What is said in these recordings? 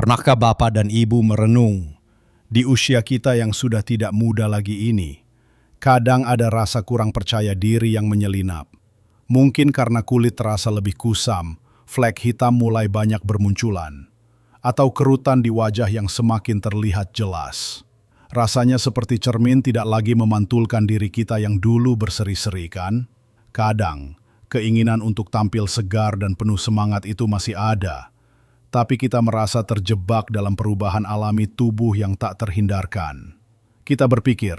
Pernahkah Bapak dan Ibu merenung, di usia kita yang sudah tidak muda lagi ini, kadang ada rasa kurang percaya diri yang menyelinap. Mungkin karena kulit terasa lebih kusam, flek hitam mulai banyak bermunculan, atau kerutan di wajah yang semakin terlihat jelas. Rasanya seperti cermin tidak lagi memantulkan diri kita yang dulu berseri-seri, kan? Kadang, keinginan untuk tampil segar dan penuh semangat itu masih ada, tapi kita merasa terjebak dalam perubahan alami tubuh yang tak terhindarkan. Kita berpikir,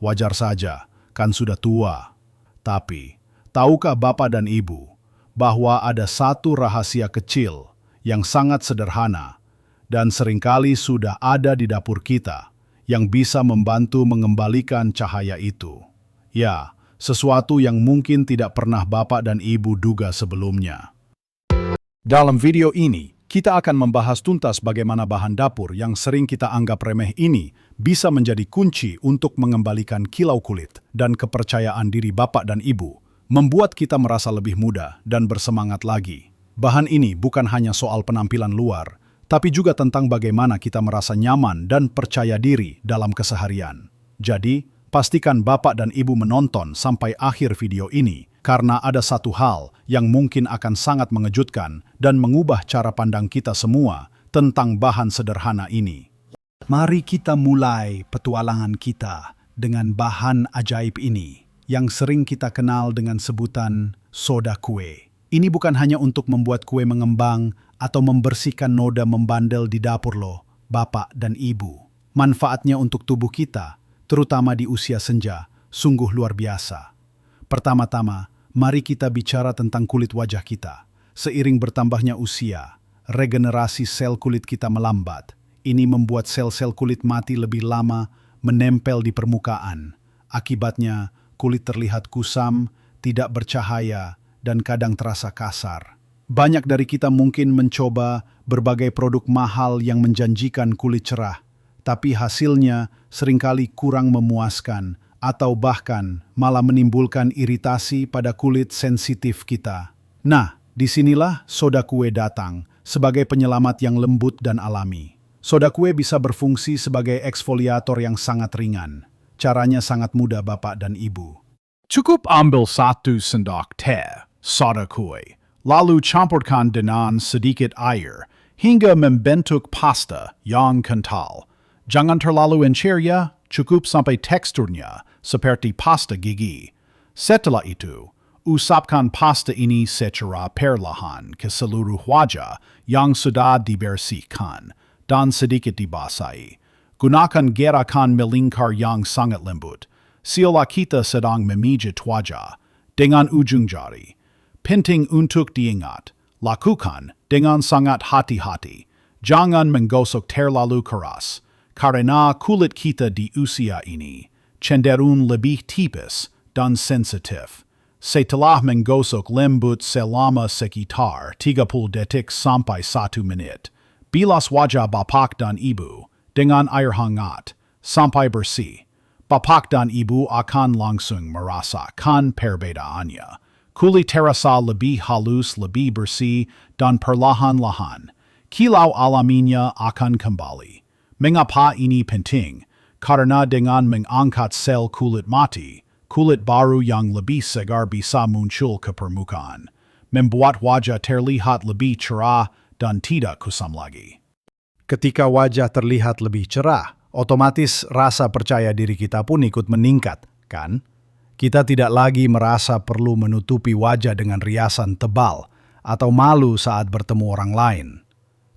wajar saja, kan sudah tua. Tapi, tahukah Bapak dan Ibu bahwa ada satu rahasia kecil yang sangat sederhana dan seringkali sudah ada di dapur kita yang bisa membantu mengembalikan cahaya itu? Ya, sesuatu yang mungkin tidak pernah Bapak dan Ibu duga sebelumnya. Dalam video ini, kita akan membahas tuntas bagaimana bahan dapur yang sering kita anggap remeh ini bisa menjadi kunci untuk mengembalikan kilau kulit dan kepercayaan diri Bapak dan Ibu, membuat kita merasa lebih muda dan bersemangat lagi. Bahan ini bukan hanya soal penampilan luar, tapi juga tentang bagaimana kita merasa nyaman dan percaya diri dalam keseharian. Jadi, pastikan Bapak dan Ibu menonton sampai akhir video ini, karena ada satu hal yang mungkin akan sangat mengejutkan dan mengubah cara pandang kita semua tentang bahan sederhana ini. Mari kita mulai petualangan kita dengan bahan ajaib ini, yang sering kita kenal dengan sebutan soda kue. Ini bukan hanya untuk membuat kue mengembang atau membersihkan noda membandel di dapur lo, Bapak dan Ibu. Manfaatnya untuk tubuh kita, terutama di usia senja, sungguh luar biasa. Pertama-tama, mari kita bicara tentang kulit wajah kita. Seiring bertambahnya usia, regenerasi sel kulit kita melambat. Ini membuat sel-sel kulit mati lebih lama menempel di permukaan. Akibatnya, kulit terlihat kusam, tidak bercahaya, dan kadang terasa kasar. Banyak dari kita mungkin mencoba berbagai produk mahal yang menjanjikan kulit cerah, tapi hasilnya seringkali kurang memuaskan atau bahkan malah menimbulkan iritasi pada kulit sensitif kita. Nah, disinilah soda kue datang sebagai penyelamat yang lembut dan alami. Soda kue bisa berfungsi sebagai eksfoliator yang sangat ringan. Caranya sangat mudah, Bapak dan Ibu. Cukup ambil 1 sendok teh soda kue, lalu campurkan dengan sedikit air hingga membentuk pasta yang kental. Jangan terlalu encer ya, cukup sampai teksturnya seperti pasta gigi. Setelah itu, usapkan pasta ini secara perlahan ke seluruh wajah yang sudah dibersihkan dan sedikit dibasahi. Gunakan gerakan melingkar yang sangat lembut. Seolah kita sedang memijit wajah dengan ujung jari. Penting untuk diingat, lakukan dengan sangat hati-hati. Jangan menggosok terlalu keras, karena kulit kita di usia ini cenderung lebih tipis dan sensitif. Setelah menggosok lembut selama sekitar 30 detik sampai 1 menit, bilas wajah Bapak dan Ibu dengan air hangat sampai bersih. Bapak dan Ibu akan langsung merasakan perbedaannya. Kulit terasa lebih halus, lebih bersih, dan perlahan-lahan kilau alaminya akan kembali. Mengapa ini penting? Karena dengan mengangkat sel kulit mati, kulit baru yang lebih segar bisa muncul ke permukaan, membuat wajah terlihat lebih cerah dan tidak kusam lagi. Ketika wajah terlihat lebih cerah, otomatis rasa percaya diri kita pun ikut meningkat, kan? Kita tidak lagi merasa perlu menutupi wajah dengan riasan tebal atau malu saat bertemu orang lain.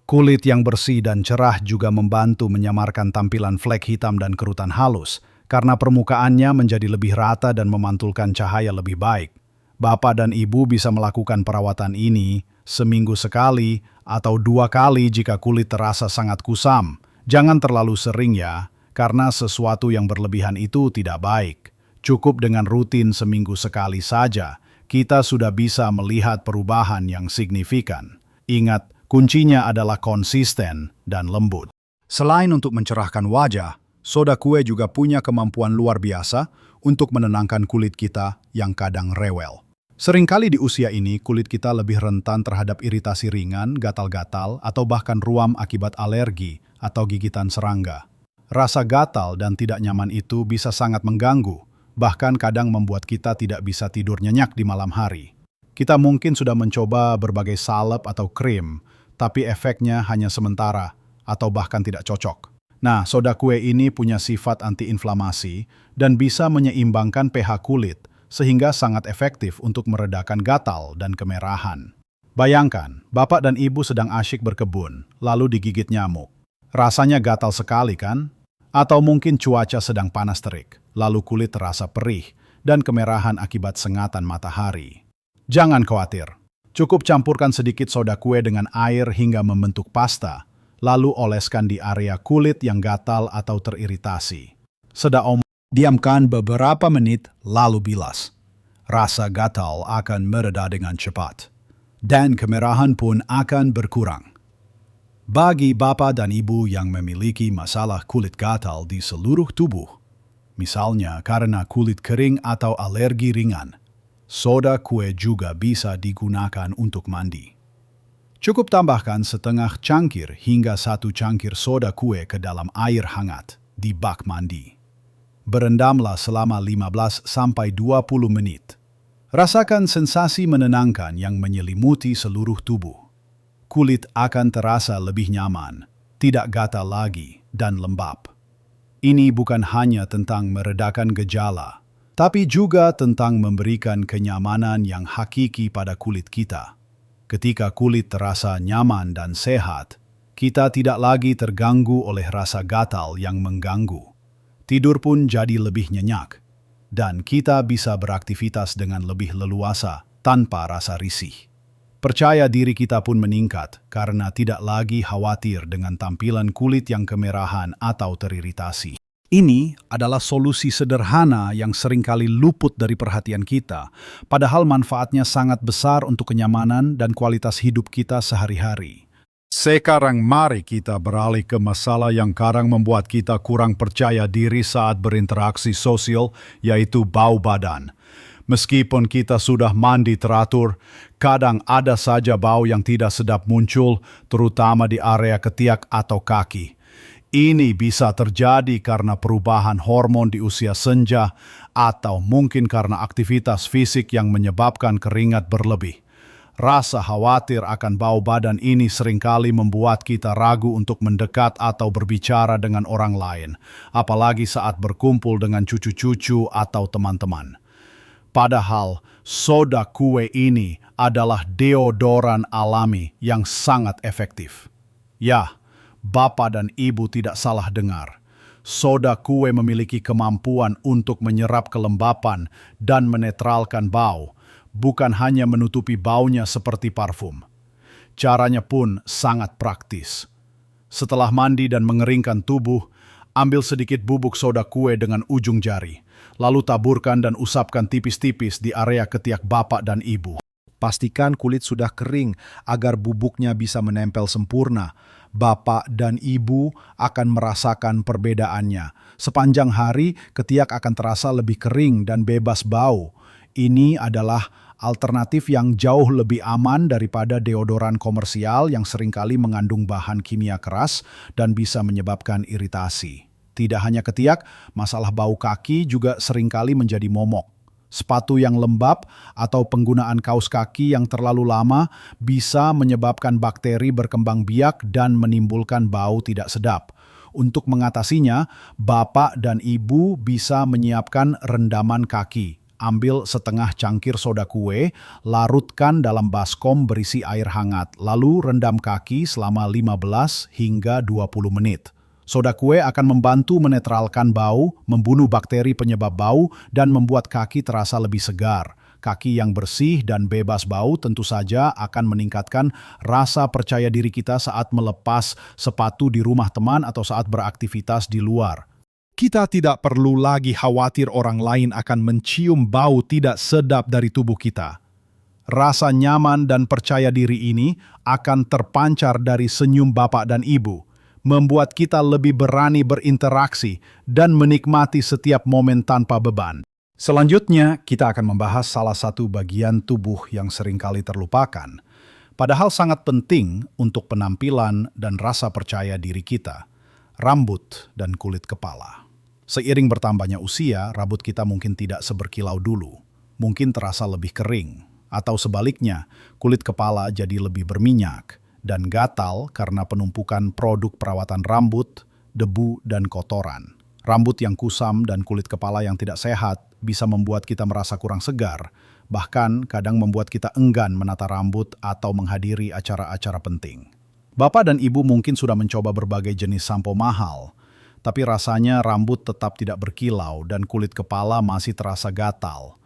Kulit yang bersih dan cerah juga membantu menyamarkan tampilan flek hitam dan kerutan halus karena permukaannya menjadi lebih rata dan memantulkan cahaya lebih baik. Bapak dan Ibu bisa melakukan perawatan ini seminggu sekali atau 2 kali jika kulit terasa sangat kusam. Jangan terlalu sering ya, karena sesuatu yang berlebihan itu tidak baik. Cukup dengan rutin seminggu sekali saja, kita sudah bisa melihat perubahan yang signifikan. Ingat, kuncinya adalah konsisten dan lembut. Selain untuk mencerahkan wajah, soda kue juga punya kemampuan luar biasa untuk menenangkan kulit kita yang kadang rewel. Seringkali di usia ini, kulit kita lebih rentan terhadap iritasi ringan, gatal-gatal, atau bahkan ruam akibat alergi atau gigitan serangga. Rasa gatal dan tidak nyaman itu bisa sangat mengganggu, bahkan kadang membuat kita tidak bisa tidur nyenyak di malam hari. Kita mungkin sudah mencoba berbagai salep atau krim, tapi efeknya hanya sementara atau bahkan tidak cocok. Nah, soda kue ini punya sifat antiinflamasi dan bisa menyeimbangkan pH kulit, sehingga sangat efektif untuk meredakan gatal dan kemerahan. Bayangkan, bapak dan ibu sedang asyik berkebun, lalu digigit nyamuk. Rasanya gatal sekali kan? Atau mungkin cuaca sedang panas terik, lalu kulit terasa perih dan kemerahan akibat sengatan matahari. Jangan khawatir, cukup campurkan sedikit soda kue dengan air hingga membentuk pasta, lalu oleskan di area kulit yang gatal atau teriritasi. Diamkan beberapa menit, lalu bilas. Rasa gatal akan mereda dengan cepat, dan kemerahan pun akan berkurang. Bagi bapak dan ibu yang memiliki masalah kulit gatal di seluruh tubuh, misalnya karena kulit kering atau alergi ringan, soda kue juga bisa digunakan untuk mandi. Cukup tambahkan setengah cangkir hingga 1 cangkir soda kue ke dalam air hangat di bak mandi. Berendamlah selama 15-20 menit. Rasakan sensasi menenangkan yang menyelimuti seluruh tubuh. Kulit akan terasa lebih nyaman, tidak gatal lagi, dan lembab. Ini bukan hanya tentang meredakan gejala, tapi juga tentang memberikan kenyamanan yang hakiki pada kulit kita. Ketika kulit terasa nyaman dan sehat, kita tidak lagi terganggu oleh rasa gatal yang mengganggu. Tidur pun jadi lebih nyenyak, dan kita bisa beraktivitas dengan lebih leluasa tanpa rasa risih. Percaya diri kita pun meningkat karena tidak lagi khawatir dengan tampilan kulit yang kemerahan atau teriritasi. Ini adalah solusi sederhana yang seringkali luput dari perhatian kita, padahal manfaatnya sangat besar untuk kenyamanan dan kualitas hidup kita sehari-hari. Sekarang mari kita beralih ke masalah yang kadang membuat kita kurang percaya diri saat berinteraksi sosial, yaitu bau badan. Meskipun kita sudah mandi teratur, kadang ada saja bau yang tidak sedap muncul, terutama di area ketiak atau kaki. Ini bisa terjadi karena perubahan hormon di usia senja atau mungkin karena aktivitas fisik yang menyebabkan keringat berlebih. Rasa khawatir akan bau badan ini seringkali membuat kita ragu untuk mendekat atau berbicara dengan orang lain, apalagi saat berkumpul dengan cucu-cucu atau teman-teman. Padahal, soda kue ini adalah deodoran alami yang sangat efektif. Ya, bapak dan ibu tidak salah dengar. Soda kue memiliki kemampuan untuk menyerap kelembapan dan menetralkan bau, bukan hanya menutupi baunya seperti parfum. Caranya pun sangat praktis. Setelah mandi dan mengeringkan tubuh, ambil sedikit bubuk soda kue dengan ujung jari, lalu taburkan dan usapkan tipis-tipis di area ketiak bapak dan ibu. Pastikan kulit sudah kering agar bubuknya bisa menempel sempurna. Bapak dan ibu akan merasakan perbedaannya. Sepanjang hari, ketiak akan terasa lebih kering dan bebas bau. Ini adalah alternatif yang jauh lebih aman daripada deodoran komersial yang seringkali mengandung bahan kimia keras dan bisa menyebabkan iritasi. Tidak hanya ketiak, masalah bau kaki juga seringkali menjadi momok. Sepatu yang lembab atau penggunaan kaos kaki yang terlalu lama bisa menyebabkan bakteri berkembang biak dan menimbulkan bau tidak sedap. Untuk mengatasinya, bapak dan ibu bisa menyiapkan rendaman kaki. Ambil setengah cangkir soda kue, larutkan dalam baskom berisi air hangat, lalu rendam kaki selama 15 hingga 20 menit. Soda kue akan membantu menetralkan bau, membunuh bakteri penyebab bau, dan membuat kaki terasa lebih segar. Kaki yang bersih dan bebas bau tentu saja akan meningkatkan rasa percaya diri kita saat melepas sepatu di rumah teman atau saat beraktivitas di luar. Kita tidak perlu lagi khawatir orang lain akan mencium bau tidak sedap dari tubuh kita. Rasa nyaman dan percaya diri ini akan terpancar dari senyum bapak dan ibu, membuat kita lebih berani berinteraksi dan menikmati setiap momen tanpa beban. Selanjutnya, kita akan membahas salah satu bagian tubuh yang seringkali terlupakan, padahal sangat penting untuk penampilan dan rasa percaya diri kita, rambut dan kulit kepala. Seiring bertambahnya usia, rambut kita mungkin tidak seberkilau dulu, mungkin terasa lebih kering, atau sebaliknya, kulit kepala jadi lebih berminyak dan gatal karena penumpukan produk perawatan rambut, debu, dan kotoran. Rambut yang kusam dan kulit kepala yang tidak sehat bisa membuat kita merasa kurang segar, bahkan kadang membuat kita enggan menata rambut atau menghadiri acara-acara penting. Bapak dan Ibu mungkin sudah mencoba berbagai jenis sampo mahal, tapi rasanya rambut tetap tidak berkilau dan kulit kepala masih terasa gatal.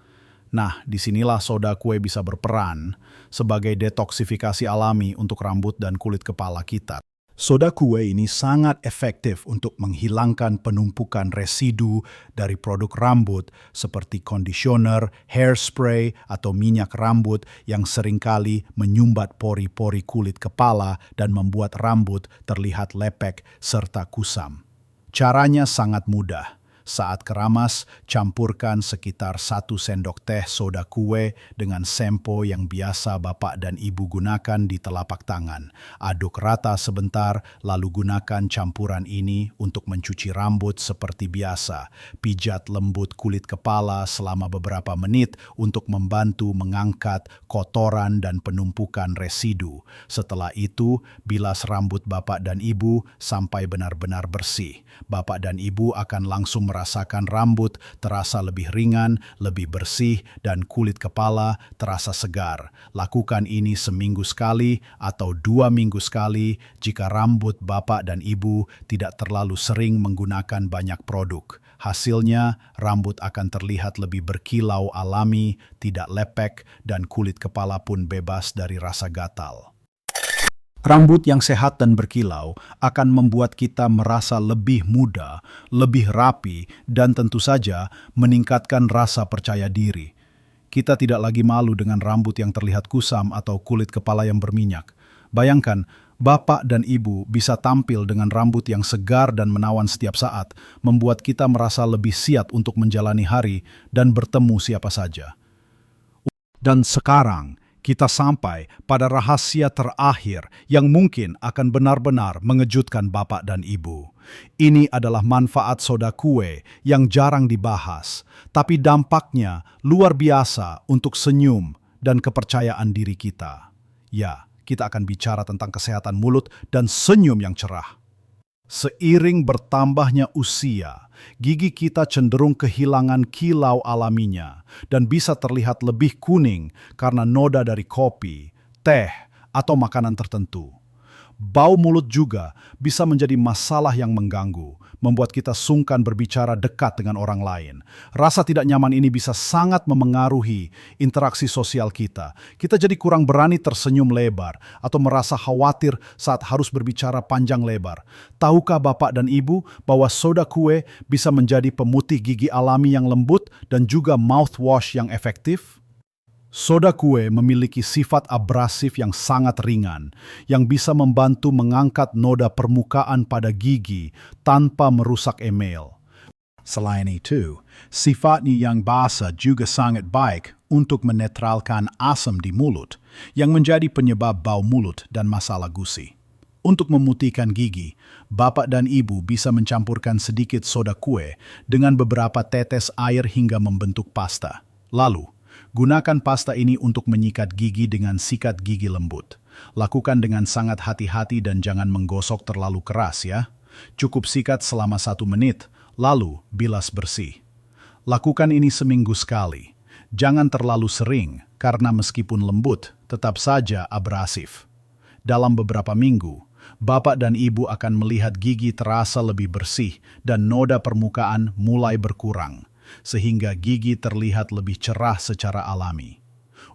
Nah, disinilah soda kue bisa berperan sebagai detoksifikasi alami untuk rambut dan kulit kepala kita. Soda kue ini sangat efektif untuk menghilangkan penumpukan residu dari produk rambut seperti conditioner, hairspray, atau minyak rambut yang seringkali menyumbat pori-pori kulit kepala dan membuat rambut terlihat lepek serta kusam. Caranya sangat mudah. Saat keramas, campurkan sekitar 1 sendok teh soda kue dengan sempo yang biasa Bapak dan Ibu gunakan di telapak tangan. Aduk rata sebentar, lalu gunakan campuran ini untuk mencuci rambut seperti biasa. Pijat lembut kulit kepala selama beberapa menit untuk membantu mengangkat kotoran dan penumpukan residu. Setelah itu, bilas rambut Bapak dan Ibu sampai benar-benar bersih. Bapak dan Ibu akan langsung merasakan rambut terasa lebih ringan, lebih bersih, dan kulit kepala terasa segar. Lakukan ini seminggu sekali atau 2 minggu sekali jika rambut Bapak dan Ibu tidak terlalu sering menggunakan banyak produk. Hasilnya, rambut akan terlihat lebih berkilau alami, tidak lepek, dan kulit kepala pun bebas dari rasa gatal. Rambut yang sehat dan berkilau akan membuat kita merasa lebih muda, lebih rapi, dan tentu saja meningkatkan rasa percaya diri. Kita tidak lagi malu dengan rambut yang terlihat kusam atau kulit kepala yang berminyak. Bayangkan, Bapak dan Ibu bisa tampil dengan rambut yang segar dan menawan setiap saat, membuat kita merasa lebih siap untuk menjalani hari dan bertemu siapa saja. Dan sekarang, kita sampai pada rahasia terakhir yang mungkin akan benar-benar mengejutkan Bapak dan Ibu. Ini adalah manfaat soda kue yang jarang dibahas, tapi dampaknya luar biasa untuk senyum dan kepercayaan diri kita. Ya, kita akan bicara tentang kesehatan mulut dan senyum yang cerah. Seiring bertambahnya usia, gigi kita cenderung kehilangan kilau alaminya dan bisa terlihat lebih kuning karena noda dari kopi, teh, atau makanan tertentu. Bau mulut juga bisa menjadi masalah yang mengganggu, membuat kita sungkan berbicara dekat dengan orang lain. Rasa tidak nyaman ini bisa sangat memengaruhi interaksi sosial kita. Kita jadi kurang berani tersenyum lebar atau merasa khawatir saat harus berbicara panjang lebar. Tahukah Bapak dan Ibu bahwa soda kue bisa menjadi pemutih gigi alami yang lembut dan juga mouthwash yang efektif? Soda kue memiliki sifat abrasif yang sangat ringan, yang bisa membantu mengangkat noda permukaan pada gigi tanpa merusak enamel. Selain itu, sifatnya yang basah juga sangat baik untuk menetralkan asam di mulut, yang menjadi penyebab bau mulut dan masalah gusi. Untuk memutihkan gigi, Bapak dan Ibu bisa mencampurkan sedikit soda kue dengan beberapa tetes air hingga membentuk pasta. Lalu, gunakan pasta ini untuk menyikat gigi dengan sikat gigi lembut. Lakukan dengan sangat hati-hati dan jangan menggosok terlalu keras ya. Cukup sikat selama 1 menit, lalu bilas bersih. Lakukan ini seminggu sekali. Jangan terlalu sering, karena meskipun lembut, tetap saja abrasif. Dalam beberapa minggu, Bapak dan Ibu akan melihat gigi terasa lebih bersih dan noda permukaan mulai berkurang, sehingga gigi terlihat lebih cerah secara alami.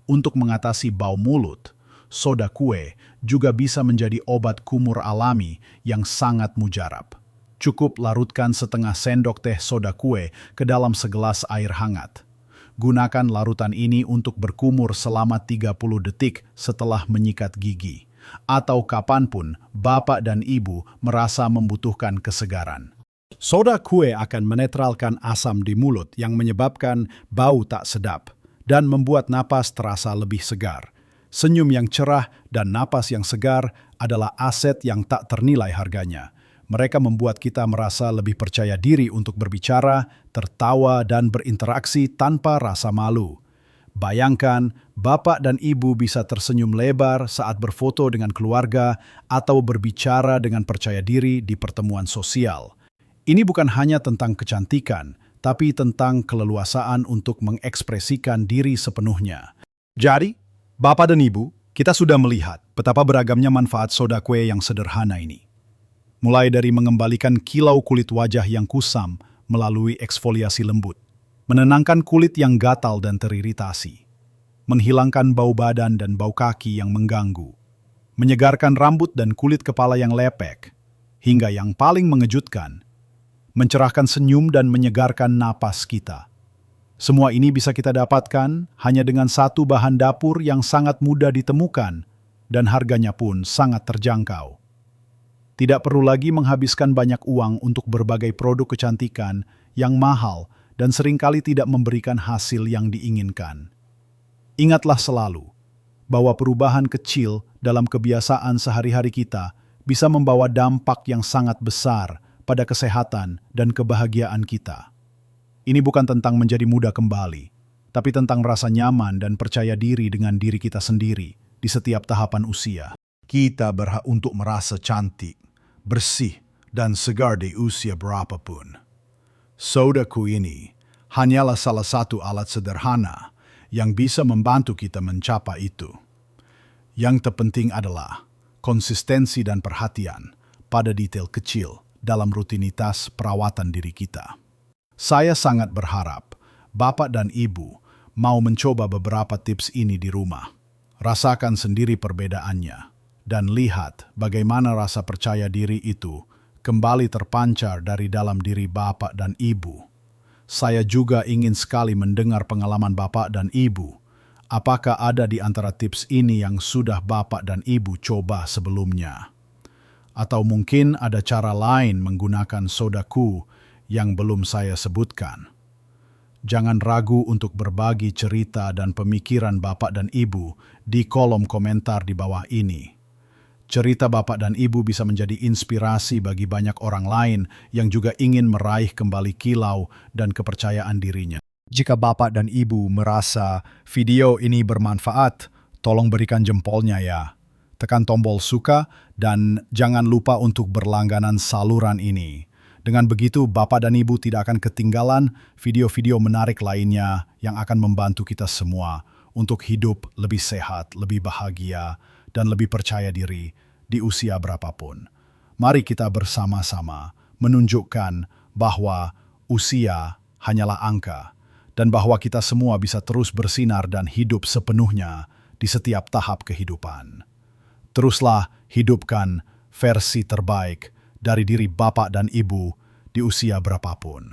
Untuk mengatasi bau mulut, soda kue juga bisa menjadi obat kumur alami yang sangat mujarab. Cukup larutkan setengah sendok teh soda kue ke dalam segelas air hangat. Gunakan larutan ini untuk berkumur selama 30 detik setelah menyikat gigi, atau kapanpun Bapak dan Ibu merasa membutuhkan kesegaran. Soda kue akan menetralkan asam di mulut yang menyebabkan bau tak sedap dan membuat napas terasa lebih segar. Senyum yang cerah dan napas yang segar adalah aset yang tak ternilai harganya. Mereka membuat kita merasa lebih percaya diri untuk berbicara, tertawa, dan berinteraksi tanpa rasa malu. Bayangkan, bapak dan ibu bisa tersenyum lebar saat berfoto dengan keluarga atau berbicara dengan percaya diri di pertemuan sosial. Ini bukan hanya tentang kecantikan, tapi tentang keleluasaan untuk mengekspresikan diri sepenuhnya. Jadi, Bapak dan Ibu, kita sudah melihat betapa beragamnya manfaat soda kue yang sederhana ini. Mulai dari mengembalikan kilau kulit wajah yang kusam melalui eksfoliasi lembut, menenangkan kulit yang gatal dan teriritasi, menghilangkan bau badan dan bau kaki yang mengganggu, menyegarkan rambut dan kulit kepala yang lepek, hingga yang paling mengejutkan, mencerahkan senyum dan menyegarkan napas kita. Semua ini bisa kita dapatkan hanya dengan satu bahan dapur yang sangat mudah ditemukan dan harganya pun sangat terjangkau. Tidak perlu lagi menghabiskan banyak uang untuk berbagai produk kecantikan yang mahal dan seringkali tidak memberikan hasil yang diinginkan. Ingatlah selalu bahwa perubahan kecil dalam kebiasaan sehari-hari kita bisa membawa dampak yang sangat besar pada kesehatan dan kebahagiaan kita. Ini bukan tentang menjadi muda kembali, tapi tentang rasa nyaman dan percaya diri dengan diri kita sendiri di setiap tahapan usia. Kita berhak untuk merasa cantik, bersih, dan segar di usia berapapun. Sodaku ini hanyalah salah satu alat sederhana yang bisa membantu kita mencapai itu. Yang terpenting adalah konsistensi dan perhatian pada detail kecil dalam rutinitas perawatan diri kita. Saya sangat berharap Bapak dan Ibu mau mencoba beberapa tips ini di rumah. Rasakan sendiri perbedaannya dan lihat bagaimana rasa percaya diri itu kembali terpancar dari dalam diri Bapak dan Ibu. Saya juga ingin sekali mendengar pengalaman Bapak dan Ibu. Apakah ada di antara tips ini yang sudah Bapak dan Ibu coba sebelumnya? Atau mungkin ada cara lain menggunakan sodaku yang belum saya sebutkan. Jangan ragu untuk berbagi cerita dan pemikiran Bapak dan Ibu di kolom komentar di bawah ini. Cerita Bapak dan Ibu bisa menjadi inspirasi bagi banyak orang lain yang juga ingin meraih kembali kilau dan kepercayaan dirinya. Jika Bapak dan Ibu merasa video ini bermanfaat, tolong berikan jempolnya ya. Tekan tombol suka dan jangan lupa untuk berlangganan saluran ini. Dengan begitu, Bapak dan Ibu tidak akan ketinggalan video-video menarik lainnya yang akan membantu kita semua untuk hidup lebih sehat, lebih bahagia, dan lebih percaya diri di usia berapapun. Mari kita bersama-sama menunjukkan bahwa usia hanyalah angka dan bahwa kita semua bisa terus bersinar dan hidup sepenuhnya di setiap tahap kehidupan. Teruslah hidupkan versi terbaik dari diri Bapak dan Ibu di usia berapapun.